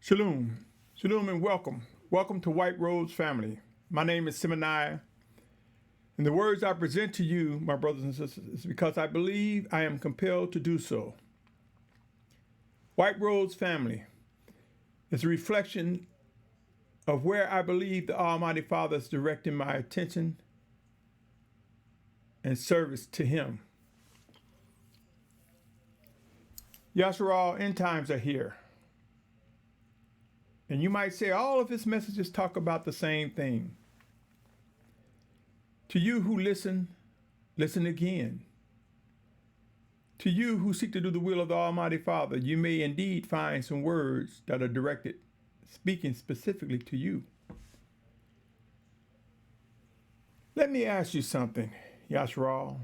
Shalum, Shalum, and welcome. Welcome to White Rose family. My name is Symmanayah, and the words I present to you, my brothers and sisters, is because I believe I am compelled to do so. White Rose family is a reflection of where I believe the Almighty Father is directing my attention and service to Him. Yashar'al, end times are here. And you might say all of his messages talk about the same thing. To you who listen, listen again. To you who seek to do the will of the Almighty Father, you may indeed find some words that are directed, speaking specifically to you. Let me ask you something, Yashar'al.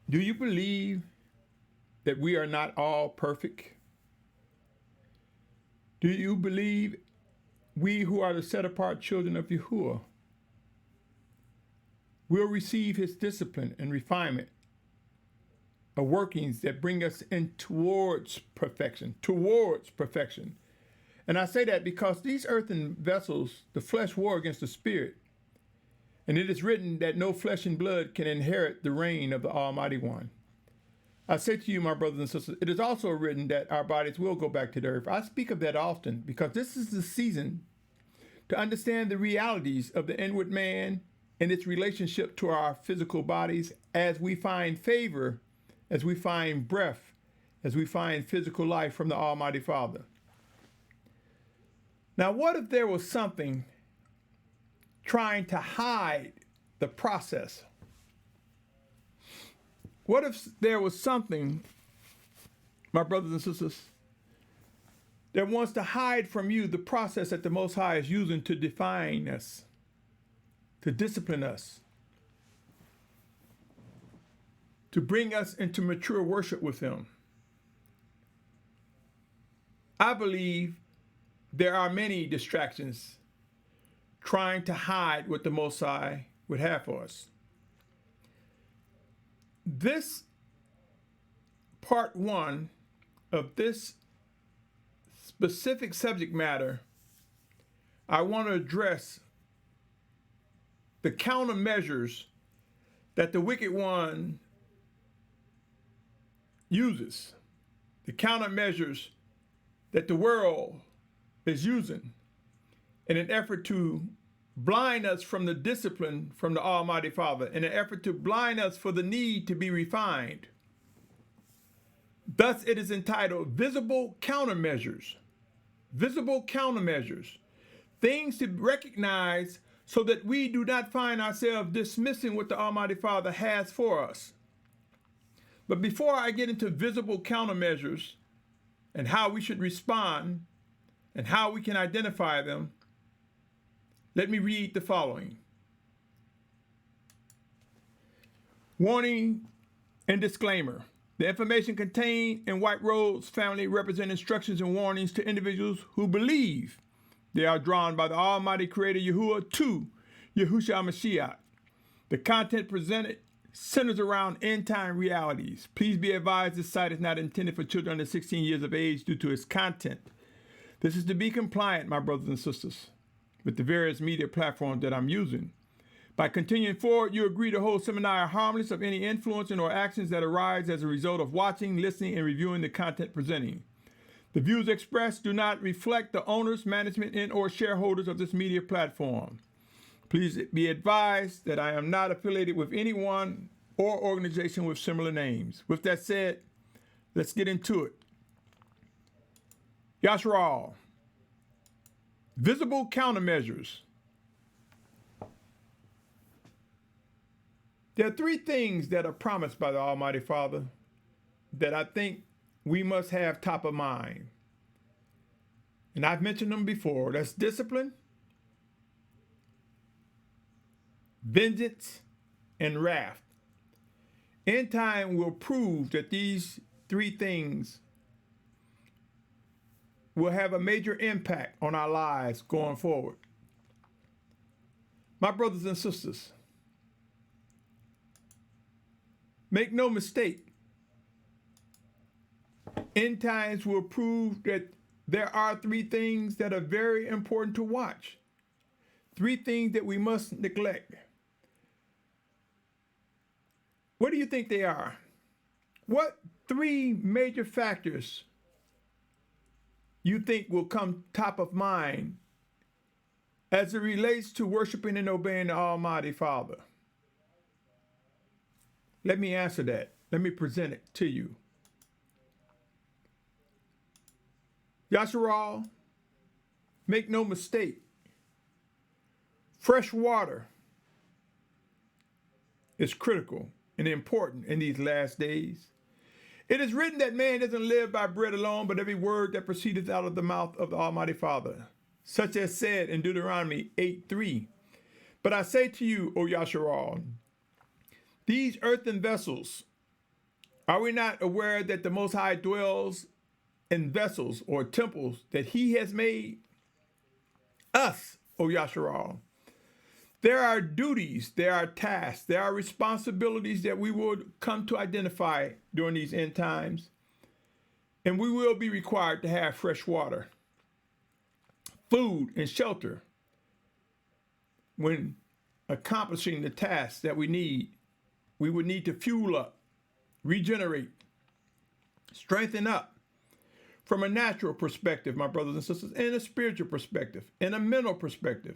Do you believe that we are not all perfect? Do you believe we who are the set-apart children of Yahuah will receive his discipline and refinement of workings that bring us in towards perfection? And I say that because these earthen vessels, the flesh war against the spirit, and it is written that no flesh and blood can inherit the reign of the Almighty One. I say to you, my brothers and sisters, it is also written that our bodies will go back to the earth. I speak of that often because this is the season to understand the realities of the inward man and its relationship to our physical bodies as we find favor, as we find breath, as we find physical life from the Almighty Father. Now, what if there was something trying to hide the process? What if there was something, my brothers and sisters, that wants to hide from you the process that the Most High is using to define us, to discipline us, to bring us into mature worship with Him? I believe there are many distractions trying to hide what the Most High would have for us. This part one of this specific subject matter, I want to address the countermeasures that the wicked one uses, the countermeasures that the world is using in an effort to blind us from the discipline from the Almighty Father, in an effort to blind us for the need to be refined. Thus it is entitled Visible Countermeasures. Visible countermeasures. Things to recognize so that we do not find ourselves dismissing what the Almighty Father has for us. But before I get into visible countermeasures and how we should respond and how we can identify them, let me read the following. Warning and disclaimer. The information contained in White Rose family represent instructions and warnings to individuals who believe they are drawn by the Almighty Creator Yahuah to Yahusha Mashyach. The content presented centers around end-time realities. Please be advised this site is not intended for children under 16 years of age due to its content. This is to be compliant, my brothers and sisters, with the various media platforms that I'm using. By continuing forward, you agree to hold Symmanayah harmless of any influencing or actions that arise as a result of watching, listening, and reviewing the content presenting. The views expressed do not reflect the owners, management, and or shareholders of this media platform. Please be advised that I am not affiliated with anyone or organization with similar names. With that said, let's get into it. Yashar'al. Visible countermeasures. There are three things that are promised by the Almighty Father that I think we must have top of mind. And I've mentioned them before. That's discipline, vengeance, and wrath. End time will prove that these three things will have a major impact on our lives going forward. My brothers and sisters, make no mistake, end times will prove that there are three things that are very important to watch. Three things that we must neglect. What do you think they are? What three major factors you think will come top of mind as it relates to worshiping and obeying the Almighty Father? Let me answer that. Let me present it to you. Yashar'al, make no mistake, fresh water is critical and important in these last days. It is written that man doesn't live by bread alone, but every word that proceedeth out of the mouth of the Almighty Father, such as said in Deuteronomy 8:3. But I say to you, O Yashar'al, these earthen vessels, are we not aware that the Most High dwells in vessels or temples that he has made? Us, O Yashar'al. There are duties, there are tasks, there are responsibilities that we will come to identify during these end times. And we will be required to have fresh water, food, and shelter when accomplishing the tasks that we need. We would need to fuel up, regenerate, strengthen up from a natural perspective, my brothers and sisters, and a spiritual perspective, and a mental perspective.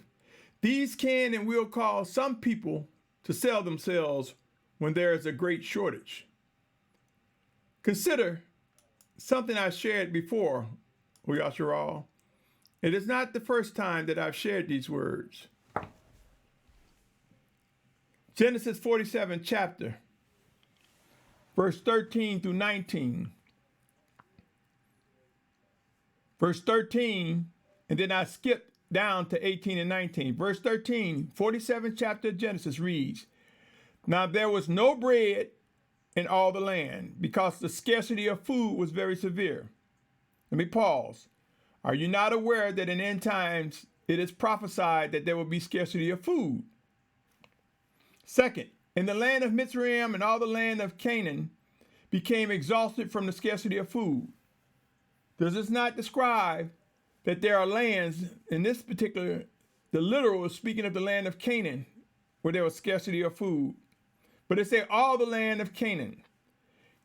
These can and will cause some people to sell themselves when there is a great shortage. Consider something I shared before, O Yashar'al. It is not the first time that I've shared these words. Genesis 47 chapter, verse 13 through 19. Verse 13, and then I skipped down to 18 and 19. Verse 13, 47th chapter of Genesis reads, Now there was no bread in all the land, because the scarcity of food was very severe. Let me pause. Are you not aware that in end times it is prophesied that there will be scarcity of food? Second, in the land of Mitzrayim and all the land of Canaan became exhausted from the scarcity of food. Does this not describe that there are lands, in this particular, the literal is speaking of the land of Canaan, where there was scarcity of food. But it said all the land of Canaan.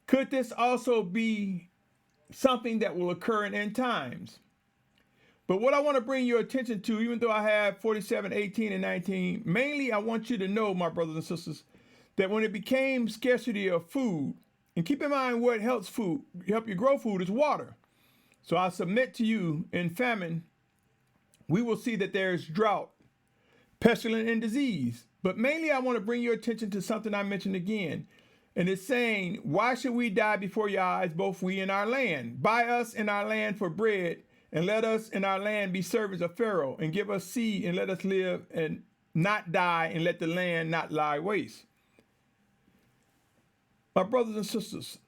Could this also be something that will occur in end times? But what I want to bring your attention to, even though I have 47, 18, and 19, mainly I want you to know, my brothers and sisters, that when it became scarcity of food, and keep in mind what helps help you grow food is water. So I submit to you, in famine, we will see that there is drought, pestilence, and disease. But mainly I want to bring your attention to something I mentioned again. And it's saying, why should we die before your eyes, both we and our land? Buy us and our land for bread, and let us and our land be servants of Pharaoh, and give us seed, and let us live and not die, and let the land not lie waste. My brothers and sisters,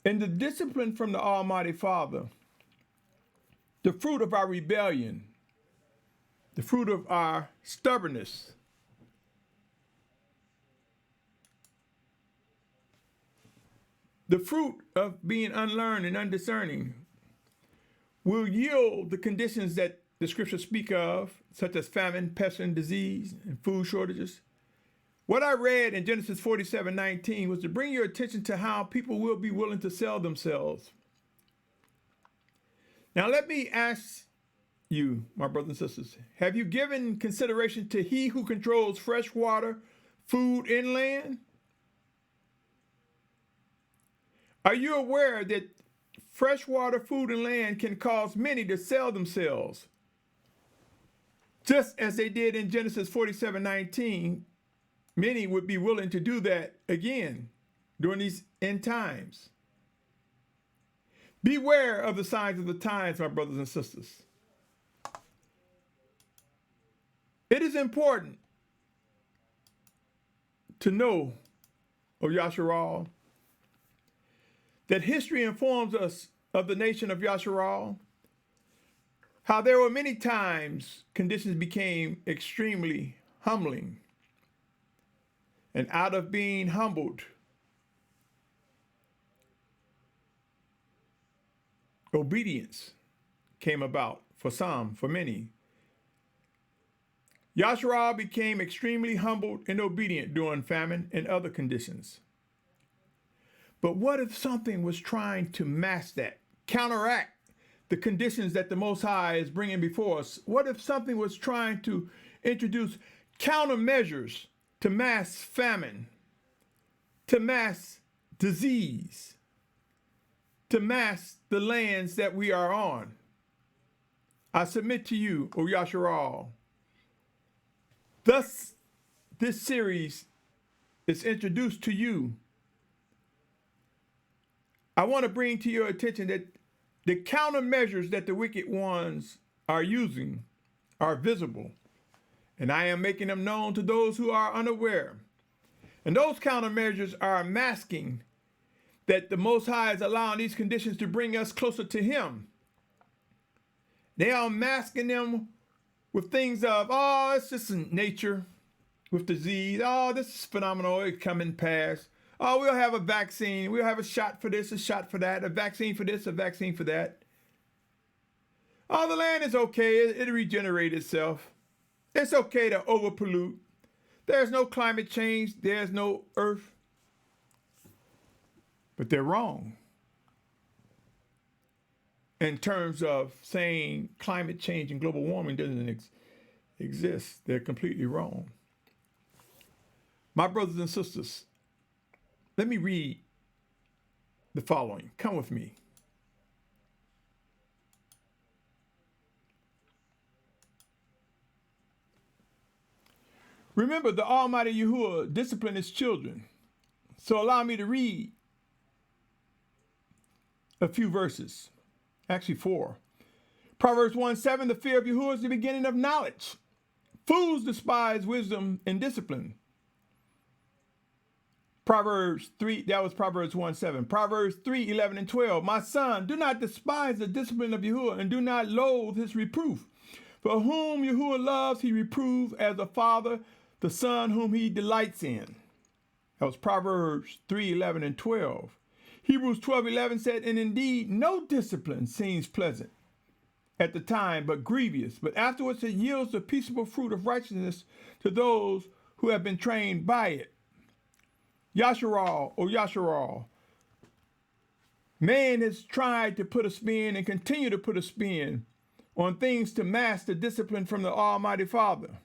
in the discipline from the Almighty Father, the fruit of our rebellion, the fruit of our stubbornness, the fruit of being unlearned and undiscerning, will yield the conditions that the scriptures speak of, such as famine, pestilence, disease, and food shortages. What I read in Genesis 47:19 was to bring your attention to how people will be willing to sell themselves. Now let me ask you, my brothers and sisters, have you given consideration to he who controls fresh water, food, and land? Are you aware that fresh water, food, and land can cause many to sell themselves? Just as they did in Genesis 47:19, many would be willing to do that again during these end times. Beware of the signs of the times, my brothers and sisters. It is important to know, O Yashar'al, that history informs us of the nation of Yashar'al, how there were many times conditions became extremely humbling. And out of being humbled, obedience came about for some, for many. Yashar'al became extremely humbled and obedient during famine and other conditions. But what if something was trying to mask that, counteract the conditions that the Most High is bringing before us? What if something was trying to introduce countermeasures to mask famine, to mask disease, to mask the lands that we are on? I submit to you, O Yashar'al. Thus, this series is introduced to you. I want to bring to your attention that the countermeasures that the wicked ones are using are visible, and I am making them known to those who are unaware. And those countermeasures are masking that the Most High is allowing these conditions to bring us closer to Him. They are masking them with things of, oh, it's just in nature, with disease. Oh, this is phenomenal. It's coming past. Oh, we'll have a vaccine. We'll have a shot for this, a shot for that, a vaccine for this, a vaccine for that. Oh, the land is okay. It'll regenerate itself. It's okay to overpollute. There's no climate change. There's no earth. But they're wrong in terms of saying climate change and global warming doesn't exist. They're completely wrong. My brothers and sisters, let me read the following. Come with me. Remember, the Almighty Yahuah disciplined His children. So allow me to read a few verses. Actually 4. Proverbs 1:7, the fear of Yahuah is the beginning of knowledge. Fools despise wisdom and discipline. Proverbs 3, that was Proverbs 1:7. Proverbs 3:11 and 12. My son, do not despise the discipline of Yahuah, and do not loathe his reproof. For whom Yahuah loves, he reproves, as a father the son whom he delights in. That was Proverbs 3:11 and 12. Hebrews 12:11 said, and indeed no discipline seems pleasant at the time, but grievous. But afterwards it yields the peaceable fruit of righteousness to those who have been trained by it. Yashar'al, O Yashar'al, man has tried to put a spin and continue to put a spin on things to mask the discipline from the Almighty Father.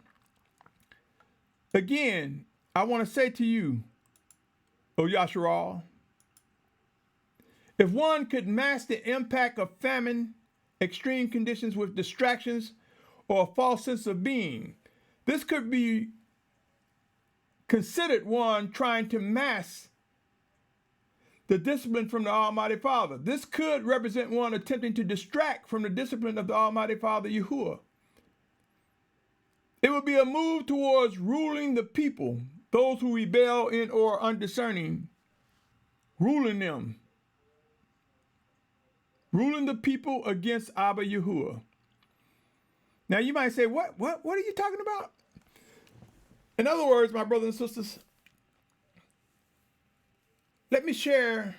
Again, I want to say to you, O Yashar'al, if one could mask the impact of famine, extreme conditions with distractions, or a false sense of being, this could be considered one trying to mask the discipline from the Almighty Father. This could represent one attempting to distract from the discipline of the Almighty Father Yahuah. It would be a move towards ruling the people, those who rebel in or undiscerning, ruling them. Ruling the people against Abba Yahuah. Now you might say, what are you talking about? In other words, my brothers and sisters, let me share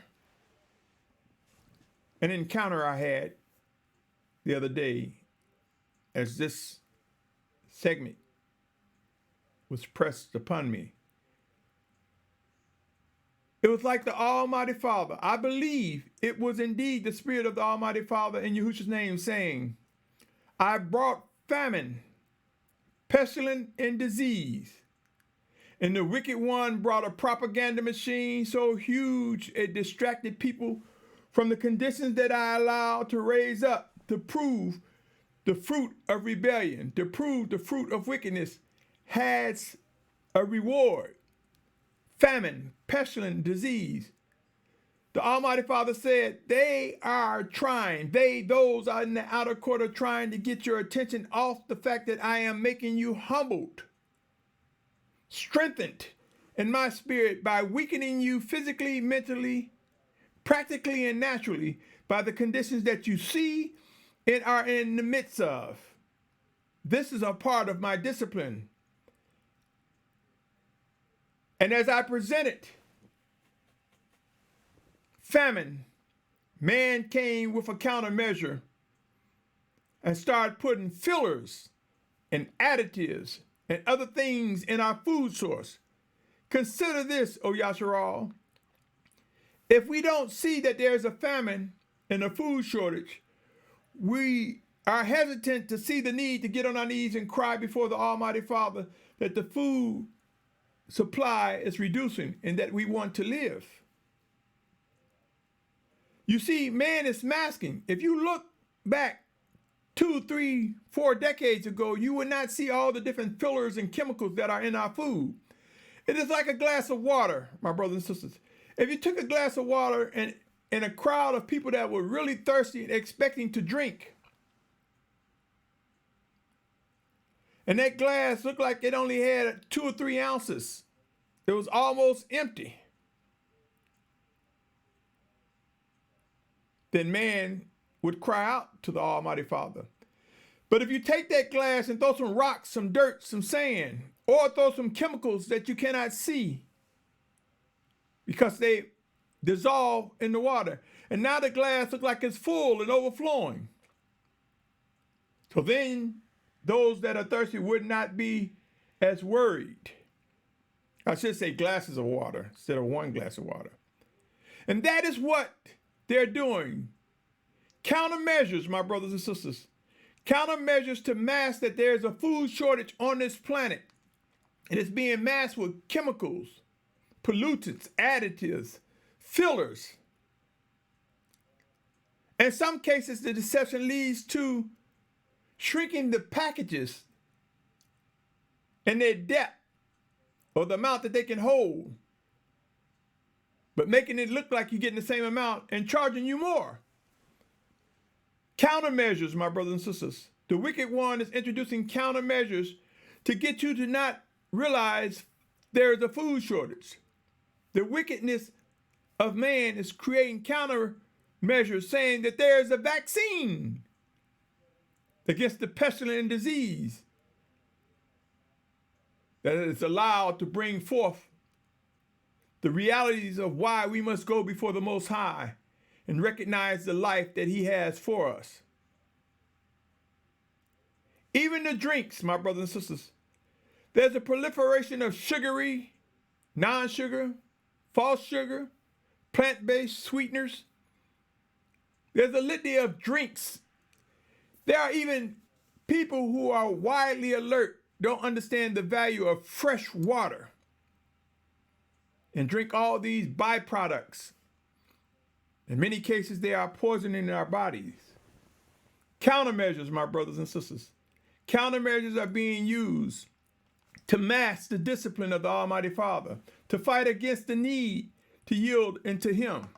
an encounter I had the other day as this segment was pressed upon me. It was like the Almighty Father. I believe it was indeed the Spirit of the Almighty Father in Yahusha's name saying, I brought famine, pestilence, and disease. And the wicked one brought a propaganda machine so huge it distracted people from the conditions that I allowed to raise up to prove the fruit of rebellion, to prove the fruit of wickedness has a reward. Famine, pestilence, disease. The Almighty Father said, they are trying, those are in the outer court are trying to get your attention off the fact that I am making you humbled, strengthened in my spirit by weakening you physically, mentally, practically, and naturally by the conditions that you see and are in the midst of. This is a part of my discipline. And as I presented famine, man came with a countermeasure and started putting fillers and additives and other things in our food source. Consider this, O Yashar'al. If we don't see that there's a famine and a food shortage, we are hesitant to see the need to get on our knees and cry before the Almighty Father that the food supply is reducing and that we want to live. You see, man is masking. If you look back 2, 3, 4 decades ago, you would not see all the different fillers and chemicals that are in our food. It is like a glass of water, my brothers and sisters. If you took a glass of water and a crowd of people that were really thirsty and expecting to drink, and that glass looked like it only had 2 or 3 ounces, it was almost empty, then man would cry out to the Almighty Father. But if you take that glass and throw some rocks, some dirt, some sand, or throw some chemicals that you cannot see because they dissolve in the water, and now the glass looks like it's full and overflowing. So then those that are thirsty would not be as worried. I should say glasses of water instead of one glass of water. And that is what they're doing. Countermeasures, my brothers and sisters. Countermeasures to mask that there's a food shortage on this planet. It is being masked with chemicals, pollutants, additives, fillers. In some cases, the deception leads to shrinking the packages and their depth or the amount that they can hold, but making it look like you're getting the same amount and charging you more. Countermeasures, my brothers and sisters. The wicked one is introducing countermeasures to get you to not realize there is a food shortage. The wickedness of man is creating countermeasures saying that there is a vaccine against the pestilent disease that is allowed to bring forth the realities of why we must go before the Most High and recognize the life that He has for us. Even the drinks, my brothers and sisters, there's a proliferation of sugary, non-sugar, false sugar, plant-based sweeteners. There's a litany of drinks. There are even people who are widely alert, don't understand the value of fresh water, and drink all these byproducts. In many cases, they are poisoning our bodies. Countermeasures, my brothers and sisters. Countermeasures are being used to mask the discipline of the Almighty Father, to fight against the need to yield into Him.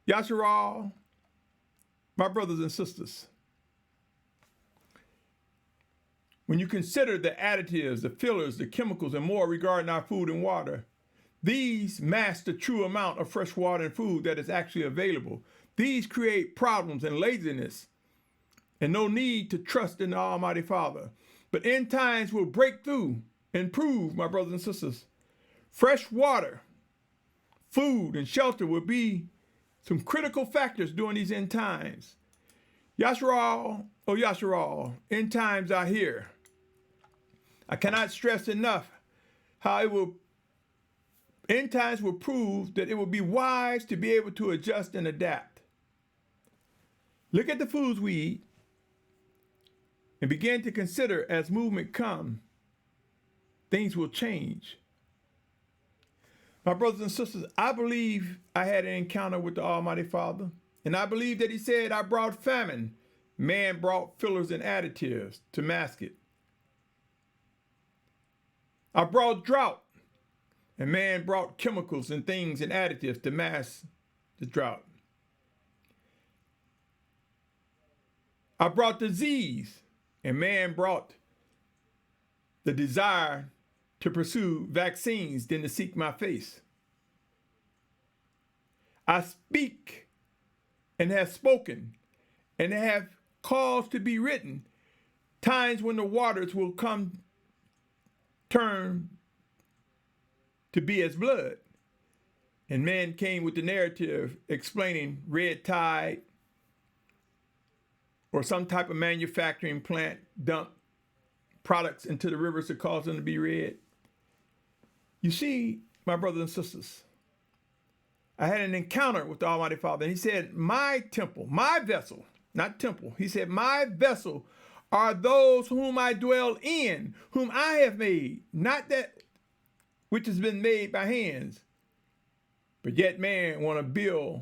Yashar'al, my brothers and sisters, when you consider the additives, the fillers, the chemicals, and more regarding our food and water, these mask the true amount of fresh water and food that is actually available. These create problems and laziness and no need to trust in the Almighty Father. But end times will break through and prove, my brothers and sisters, fresh water, food, and shelter will be some critical factors during these end times. Yashar'al, oh Yashar'al, end times are here. I cannot stress enough how end times will prove that it will be wise to be able to adjust and adapt. Look at the foods we eat and begin to consider as movement comes, things will change. My brothers and sisters, I believe I had an encounter with the Almighty Father, and I believe that He said, I brought famine. Man brought fillers and additives to mask it. I brought drought, and man brought chemicals and things and additives to mask the drought. I brought disease, and man brought the desire to pursue vaccines than to seek my face. I speak and have spoken and have caused to be written times when the waters will turn to be as blood, And man came with the narrative explaining red tide or some type of manufacturing plant dumped products into the rivers that caused them to be red. You see, my brothers and sisters, I had an encounter with the Almighty Father, and he said, my temple, my vessel, not temple. He said, my vessel are those whom I dwell in, whom I have made, not that which has been made by hands. But yet man want to build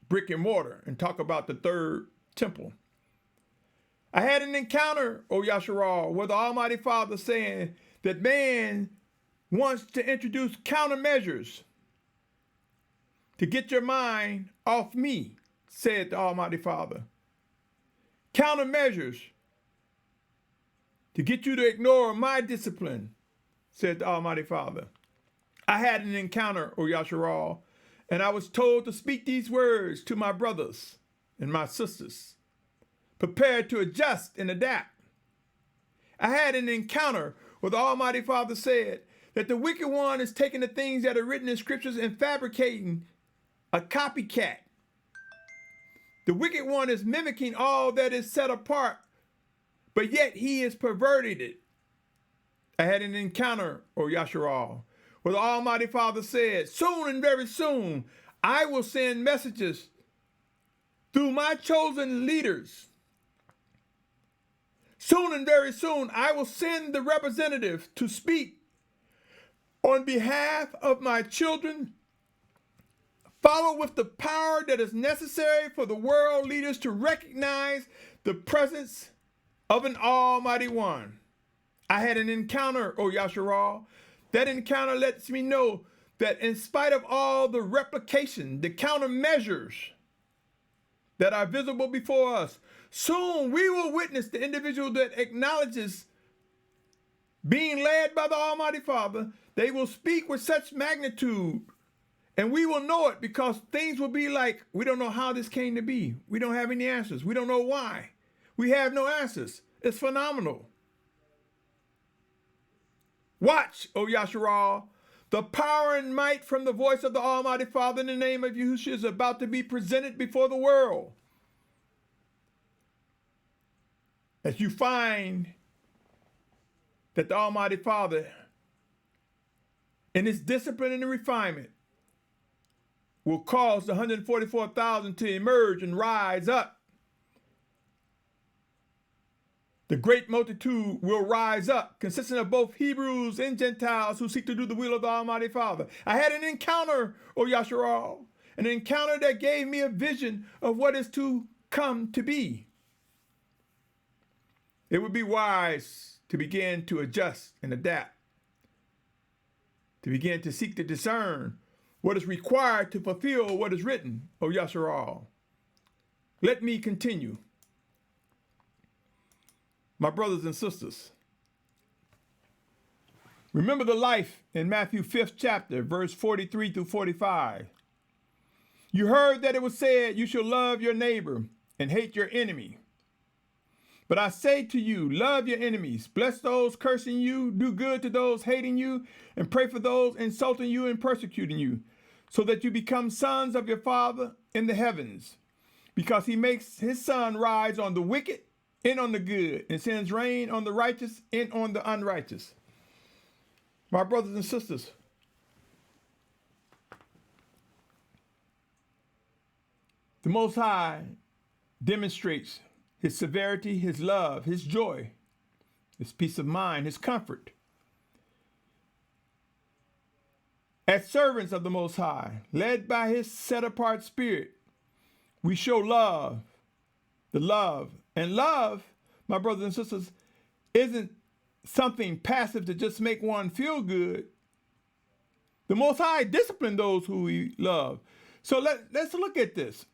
brick and mortar and talk about the third temple. I had an encounter, O Yashar'al, with the Almighty Father saying that man wants to introduce countermeasures to get your mind off me, said the Almighty Father. Countermeasures to get you to ignore my discipline, said the Almighty Father. I had an encounter, O Yashar'al, and I was told to speak these words to my brothers and my sisters, prepared to adjust and adapt. I had an encounter where the Almighty Father said that the wicked one is taking the things that are written in scriptures and fabricating a copycat. The wicked one is mimicking all that is set apart, but yet he is perverted it. I had an encounter, O Yashar'al, where the Almighty Father said, soon and very soon, I will send messages through my chosen leaders. Soon and very soon, I will send the representative to speak on behalf of my children, followed with the power that is necessary for the world leaders to recognize the presence of an Almighty One. I had an encounter, O Yashar'al. That encounter lets me know that in spite of all the replication, the countermeasures that are visible before us, soon we will witness the individual that acknowledges being led by the Almighty Father. They will speak with such magnitude, and we will know it because things will be like, we don't know how this came to be. We don't have any answers. We don't know why. We have no answers. It's phenomenal. Watch, O Yashar'al, the power and might from the voice of the Almighty Father in the name of Yahusha is about to be presented before the world. As you find that the Almighty Father, in his discipline and refinement, will cause the 144,000 to emerge and rise up. The great multitude will rise up, consisting of both Hebrews and Gentiles who seek to do the will of the Almighty Father. I had an encounter, O Yashar'al, an encounter that gave me a vision of what is to come to be. It would be wise to begin to adjust and adapt, to begin to seek to discern what is required to fulfill what is written, O Yashar'al. Let me continue. My brothers and sisters, remember the life in Matthew 5th chapter, verse 43 through 45. You heard that it was said, you shall love your neighbor and hate your enemy. But I say to you, love your enemies, bless those cursing you, do good to those hating you, and pray for those insulting you and persecuting you, so that you become sons of your Father in the heavens, because he makes his sun rise on the wicked and on the good, and sends rain on the righteous and on the unrighteous. My brothers and sisters, the Most High demonstrates his severity, his love, his joy, his peace of mind, his comfort. As servants of the Most High, led by his set-apart spirit, we show love, the love. And love, my brothers and sisters, isn't something passive to just make one feel good. The Most High discipline those who we love. So let's look at this.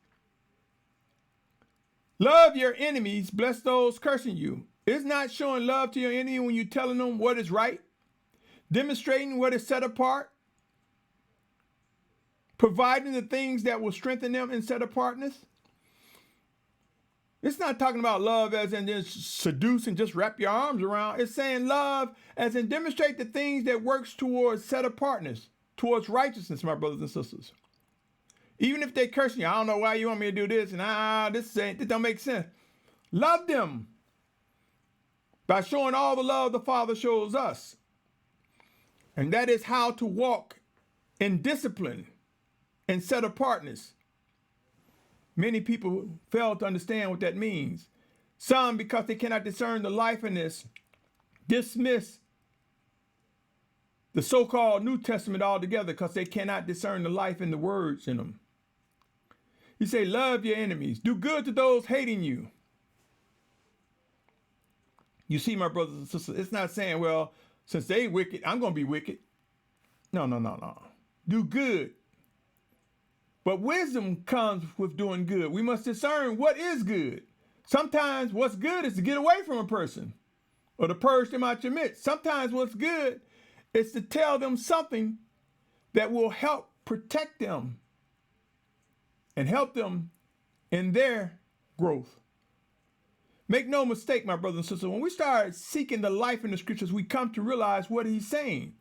Love your enemies, bless those cursing you. It's not showing love to your enemy when you're telling them what is right, demonstrating what is set apart, providing the things that will strengthen them in set apartness. It's not talking about love as in just seduce and just wrap your arms around. It's saying love as in demonstrate the things that works towards set apartness, towards righteousness, my brothers and sisters. Even if they cursing you, I don't know why you want me to do this, and this don't make sense. Love them by showing all the love the Father shows us. And that is how to walk in discipline and set apartness. Many people fail to understand what that means. Some, because they cannot discern the life in this, dismiss the so-called New Testament altogether because they cannot discern the life in the words in them. He say, love your enemies. Do good to those hating you. You see, my brothers and sisters, it's not saying, well, since they wicked, I'm going to be wicked. No. Do good. But wisdom comes with doing good. We must discern what is good. Sometimes what's good is to get away from a person or to purge them out your midst. Sometimes what's good is to tell them something that will help protect them and help them in their growth. Make no mistake, my brothers and sisters, when we start seeking the life in the scriptures, we come to realize what he's saying.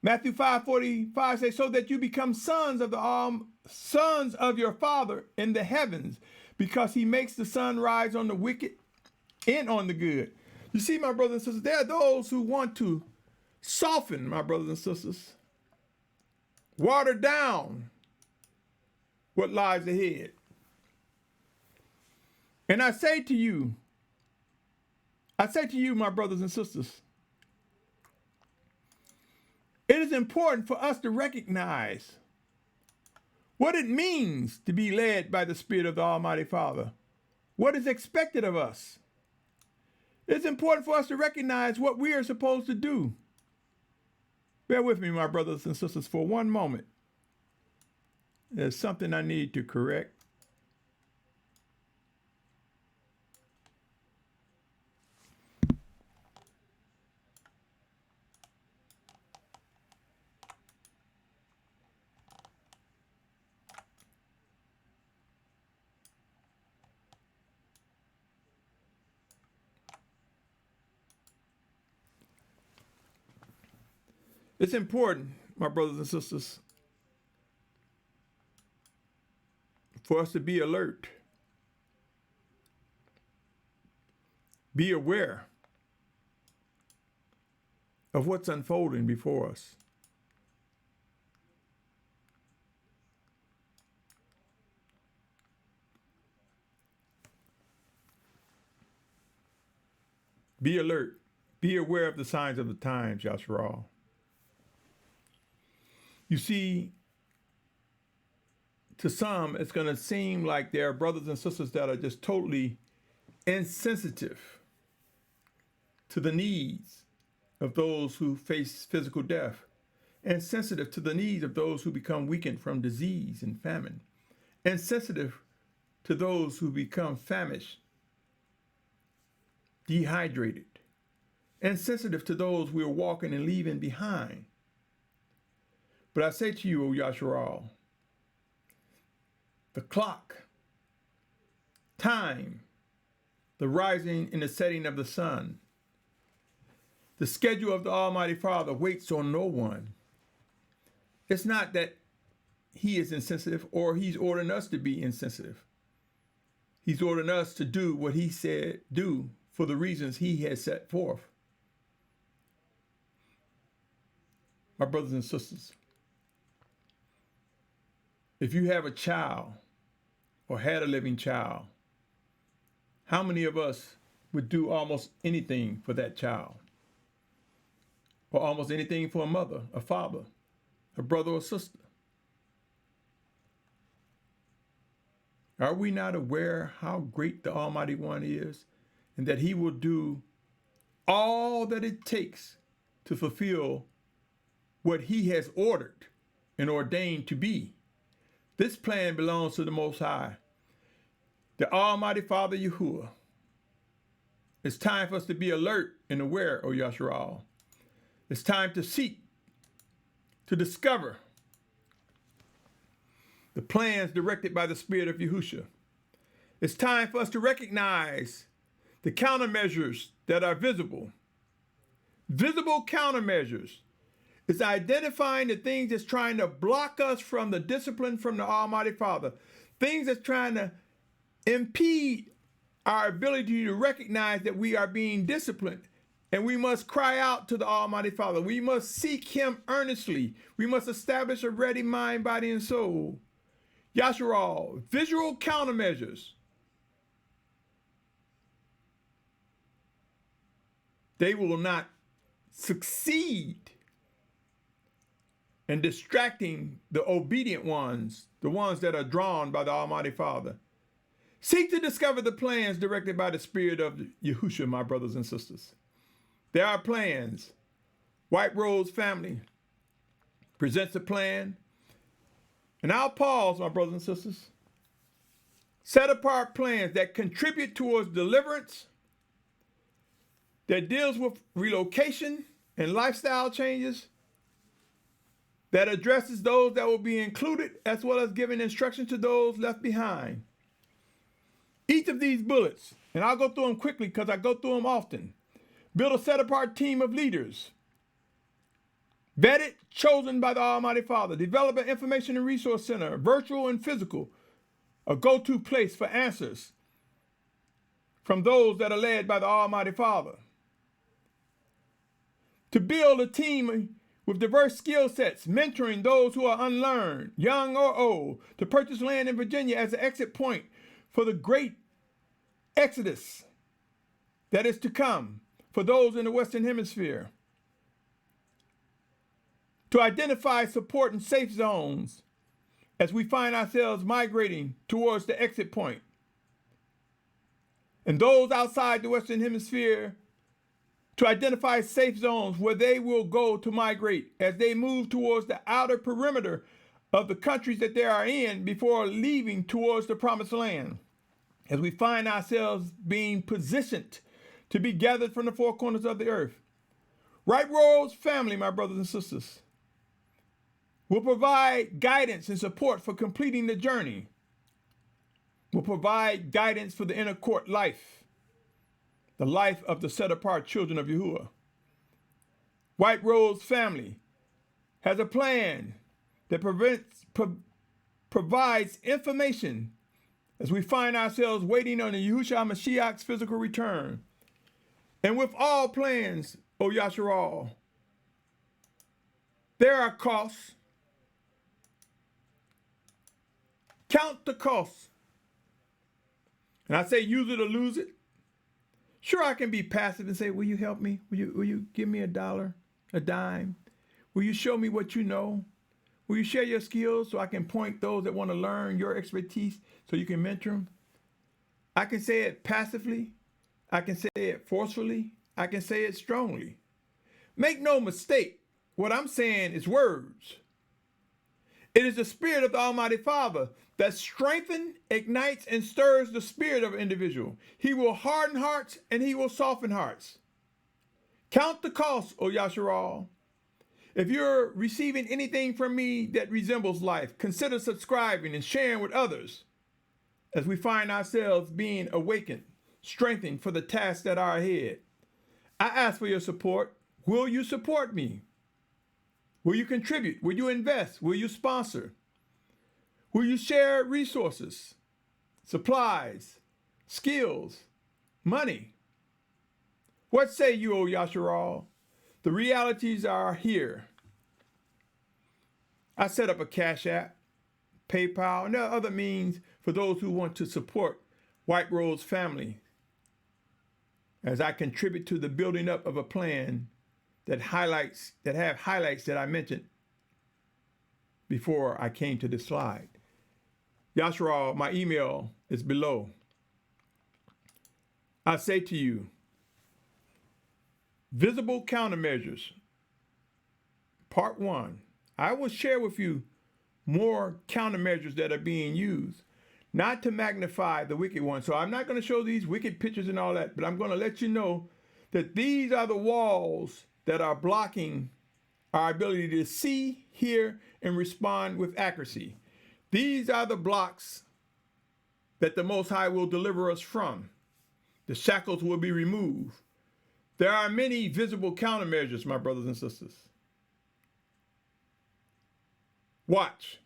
Matthew 5:45 says, so that you become sons of your Father in the heavens, because he makes the sun rise on the wicked and on the good. You see, my brothers and sisters, there are those who want to soften, my brothers and sisters, water down what lies ahead. And I say to you, my brothers and sisters, it is important for us to recognize what it means to be led by the Spirit of the Almighty Father, what is expected of us. It's important for us to recognize what we are supposed to do. Bear with me, my brothers and sisters, for one moment. There's something I need to correct. It's important, my brothers and sisters, for us to be alert, be aware of what's unfolding before us. Be alert. Be aware of the signs of the times, Yashar'al. You see, to some, it's going to seem like there are brothers and sisters that are just totally insensitive to the needs of those who face physical death, insensitive to the needs of those who become weakened from disease and famine, insensitive to those who become famished, dehydrated, insensitive to those we are walking and leaving behind. But I say to you, O Yashar'al, the clock, time, the rising and the setting of the sun, the schedule of the Almighty Father waits on no one. It's not that he is insensitive or he's ordering us to be insensitive. He's ordering us to do what he said do for the reasons he has set forth. My brothers and sisters, if you have a child or had a living child, how many of us would do almost anything for that child? Or almost anything for a mother, a father, a brother or sister? Are we not aware how great the Almighty One is and that he will do all that it takes to fulfill what he has ordered and ordained to be? This plan belongs to the Most High, the Almighty Father Yahuah. It's time for us to be alert and aware, O Yashar'al. It's time to seek, to discover the plans directed by the Spirit of Yahusha. It's time for us to recognize the countermeasures that are visible. Visible countermeasures. It's identifying the things that's trying to block us from the discipline from the Almighty Father. Things that's trying to impede our ability to recognize that we are being disciplined. And we must cry out to the Almighty Father. We must seek him earnestly. We must establish a ready mind, body, and soul. Yashar'al, visual countermeasures. They will not succeed in distracting the obedient ones, the ones that are drawn by the Almighty Father. Seek to discover the plans directed by the Spirit of Yahusha, my brothers and sisters. There are plans. White Rose family presents a plan. And I'll pause, my brothers and sisters. Set apart plans that contribute towards deliverance, that deals with relocation and lifestyle changes, that addresses those that will be included, as well as giving instruction to those left behind. Each of these bullets, and I'll go through them quickly because I go through them often, build a set-apart team of leaders, vetted, chosen by the Almighty Father, develop an information and resource center, virtual and physical, a go-to place for answers from those that are led by the Almighty Father. To build a team with diverse skill sets, mentoring those who are unlearned, young or old, to purchase land in Virginia as an exit point for the great exodus that is to come for those in the Western Hemisphere. To identify, support, and safe zones as we find ourselves migrating towards the exit point. And those outside the Western Hemisphere, to identify safe zones where they will go to migrate as they move towards the outer perimeter of the countries that they are in before leaving towards the promised land. As we find ourselves being positioned to be gathered from the four corners of the earth. Right Rose family, my brothers and sisters, will provide guidance and support for completing the journey. Will provide guidance for the inner court life, the life of the set-apart children of Yahuah. White Rose family has a plan that provides information as we find ourselves waiting on the Yahusha Mashyach's physical return. And with all plans, O Yashar'al, there are costs. Count the costs. And I say use it or lose it. Sure, I can be passive and say, will you help me? Will you give me $1, a dime? Will you show me what you know? Will you share your skills so I can point those that want to learn your expertise so you can mentor them? I can say it passively. I can say it forcefully. I can say it strongly. Make no mistake, what I'm saying is words. It is the Spirit of the Almighty Father that strengthens, ignites, and stirs the spirit of an individual. He will harden hearts and he will soften hearts. Count the cost, O Yashar'al. If you're receiving anything from me that resembles life, consider subscribing and sharing with others as we find ourselves being awakened, strengthened for the tasks that are ahead. I ask for your support. Will you support me? Will you contribute? Will you invest? Will you sponsor? Will you share resources, supplies, skills, money? What say you, O Yashar'al? The realities are here. I set up a Cash App, PayPal, and there are other means for those who want to support White Rose family as I contribute to the building up of a plan that have highlights that I mentioned before I came to this slide. Yashar'al, my email is below. I say to you, visible countermeasures, Part 1. I will share with you more countermeasures that are being used, not to magnify the wicked one. So I'm not going to show these wicked pictures and all that, but I'm going to let you know that these are the walls that are blocking our ability to see, hear, and respond with accuracy. These are the blocks that the Most High will deliver us from. The shackles will be removed. There are many visible countermeasures, my brothers and sisters. Watch.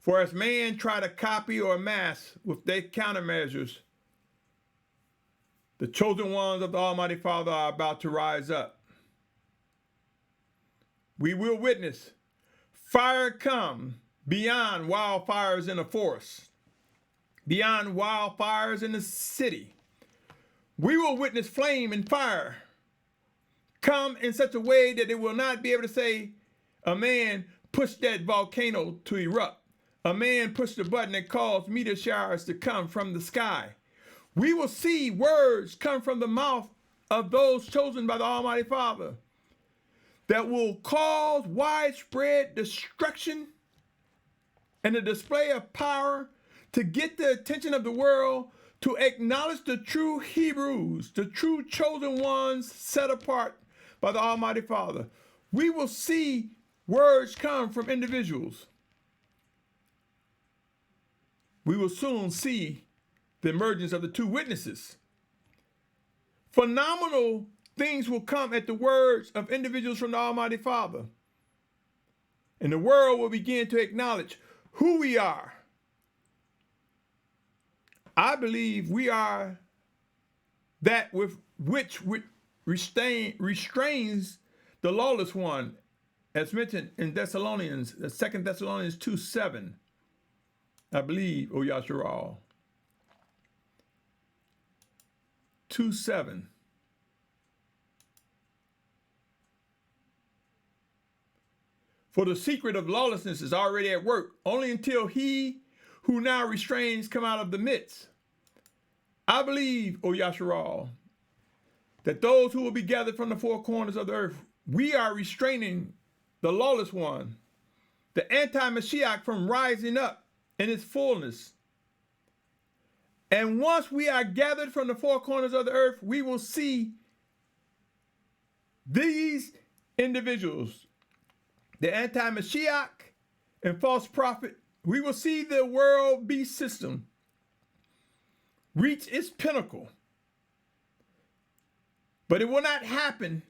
For as man try to copy or mask with their countermeasures, the chosen ones of the Almighty Father are about to rise up. We will witness fire come beyond wildfires in the forest, beyond wildfires in the city. We will witness flame and fire come in such a way that it will not be able to say, a man pushed that volcano to erupt. A man pushed the button that caused meteor showers to come from the sky. We will see words come from the mouth of those chosen by the Almighty Father that will cause widespread destruction and a display of power to get the attention of the world, to acknowledge the true Hebrews, the true chosen ones set apart by the Almighty Father. We will see words come from individuals. We will soon see the emergence of the two witnesses. Phenomenal things will come at the words of individuals from the Almighty Father. And the world will begin to acknowledge who we are. I believe we are that with which restrains the lawless one, as mentioned in Thessalonians, 2 Thessalonians 2:7. I believe, O Yashar'al. 2:7. For the secret of lawlessness is already at work, only until he who now restrains come out of the midst. I believe, O Yashar'al, that those who will be gathered from the four corners of the earth, we are restraining the lawless one, the anti-Mashyach, from rising up in its fullness. And once we are gathered from the four corners of the earth, we will see these individuals, the anti-Mashyach and false prophet. We will see the world beast system reach its pinnacle. But it will not happen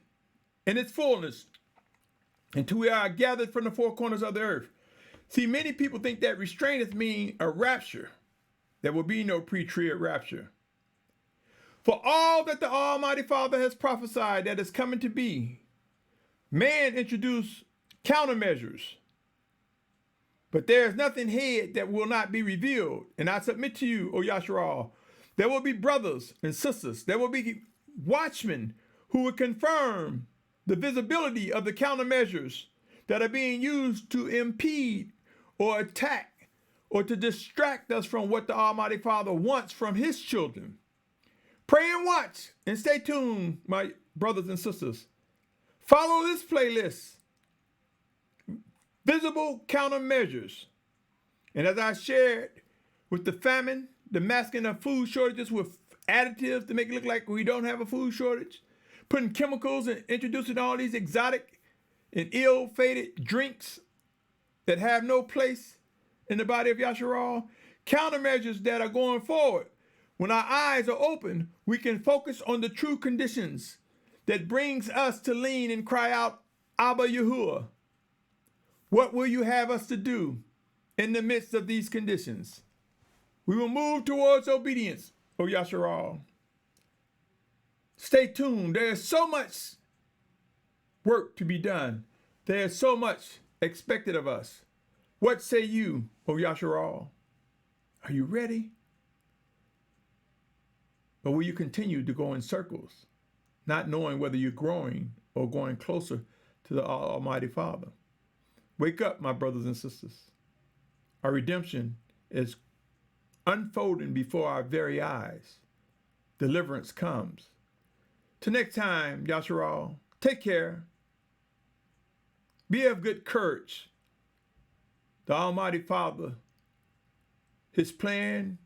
in its fullness until we are gathered from the four corners of the earth. See, many people think that restraineth mean a rapture. There will be no pre-trib rapture. For all that the Almighty Father has prophesied that is coming to be, man introduced countermeasures. But there is nothing hid that will not be revealed. And I submit to you, O Yashar'al, there will be brothers and sisters. There will be watchmen who will confirm the visibility of the countermeasures that are being used to impede or attack or to distract us from what the Almighty Father wants from his children. Pray and watch and stay tuned, my brothers and sisters. Follow this playlist. Visible countermeasures. And as I shared with the famine, the masking of food shortages with additives to make it look like we don't have a food shortage, putting chemicals and introducing all these exotic and ill-fated drinks that have no place in the body of Yashar'al, countermeasures that are going forward. When our eyes are open, we can focus on the true conditions that brings us to lean and cry out, Abba Yahuah. What will you have us to do in the midst of these conditions? We will move towards obedience, O Yashar'al. Stay tuned. There is so much work to be done. There is so much expected of us. What say you, O Yashar'al? Are you ready? Or will you continue to go in circles, not knowing whether you're growing or going closer to the Almighty Father? Wake up, my brothers and sisters. Our redemption is unfolding before our very eyes. Deliverance comes. Till next time, Yashar'al, take care. Be of good courage. The Almighty Father, his plan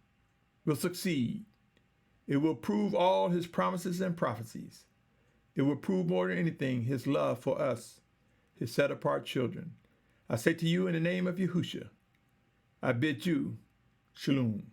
will succeed. It will prove all his promises and prophecies. It will prove more than anything his love for us, his set-apart children. I say to you in the name of Yahusha, I bid you, Shalum.